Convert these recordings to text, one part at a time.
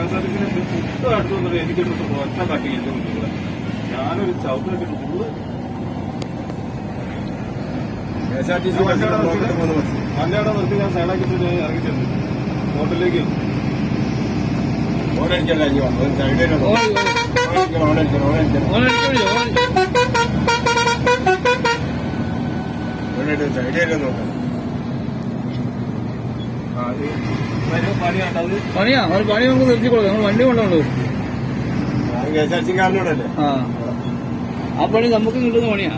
KSRTC അടുത്ത് വന്നിട്ട് എനിക്കൊരു ഒറ്റ കാട്ടി എന്റെ മുന്നിൽ ഞാനൊരു ചവിട്ടിട്ട് ഫുള്ള് മഞ്ഞാടെ നിർത്തി ഞാൻ സൈഡാക്കിട്ട് ഇറങ്ങി ചെന്നു ഹോട്ടലിലേക്ക് പണിയാ ഒരു പണി നമുക്ക് നിർത്തിക്കൊള്ളു നമ്മൾ വണ്ടി കൊണ്ടുപോകും ആ പണി നമുക്ക് കിട്ടുന്ന പണിയാ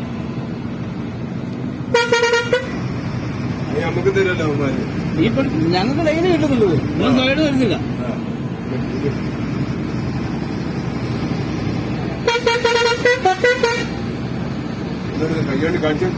നമുക്ക് തരുമല്ലോ ഈ പണി ഞങ്ങൾക്ക് ഡെയിലി കിട്ടുന്നുള്ളത് നിങ്ങൾ സൈഡ് തരുന്നില്ല കയ്യോണ്ട് കാണിച്ചു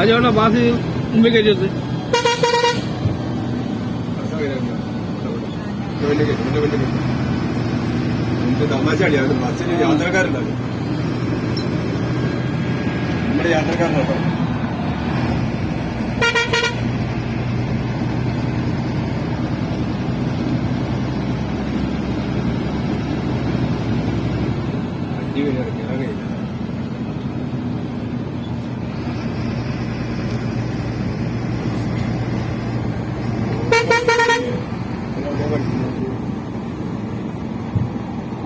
അതോടെ ബാസ് മുമ്പിൽ കയറ്റിയത് തമാശയാണ് ബസ്സിന് യാത്രക്കാരുണ്ടല്ലോ നമ്മുടെ യാത്രക്കാരുണ്ടോ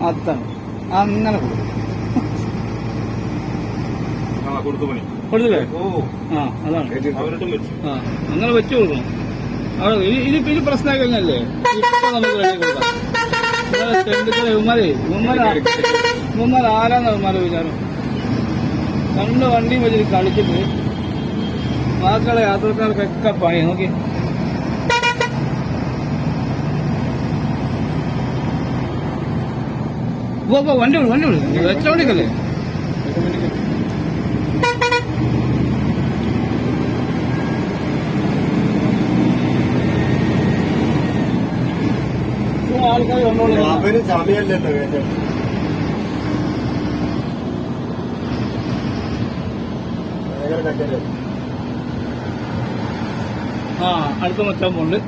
അതാണ് അങ്ങനെ കൊടുത്തില്ലേ ആ അതാണ് ആ അങ്ങനെ വെച്ചു കൊടുക്കണം അവിടെ ഇത് പ്രശ്നമായി കഴിഞ്ഞല്ലേ ഇപ്പൊ നമുക്ക് റെഡി കൊടുക്കാം ഇവന്മാർ ആരാന്ന് ഇവന്മാരെ വിചാരം രണ്ട് വണ്ടിയും വെച്ചിട്ട് കളിച്ചിട്ട് ബാക്കിയുള്ള യാത്രക്കാർക്കൊക്കെ പണി നോക്കി വണ്ടി വിടും വെച്ചോണ്ടിക്കല്ലേ ആൾക്കാർ അവര് സമയമല്ലല്ലോ ആ അടുത്ത മച്ചാൻ പോണ്ട്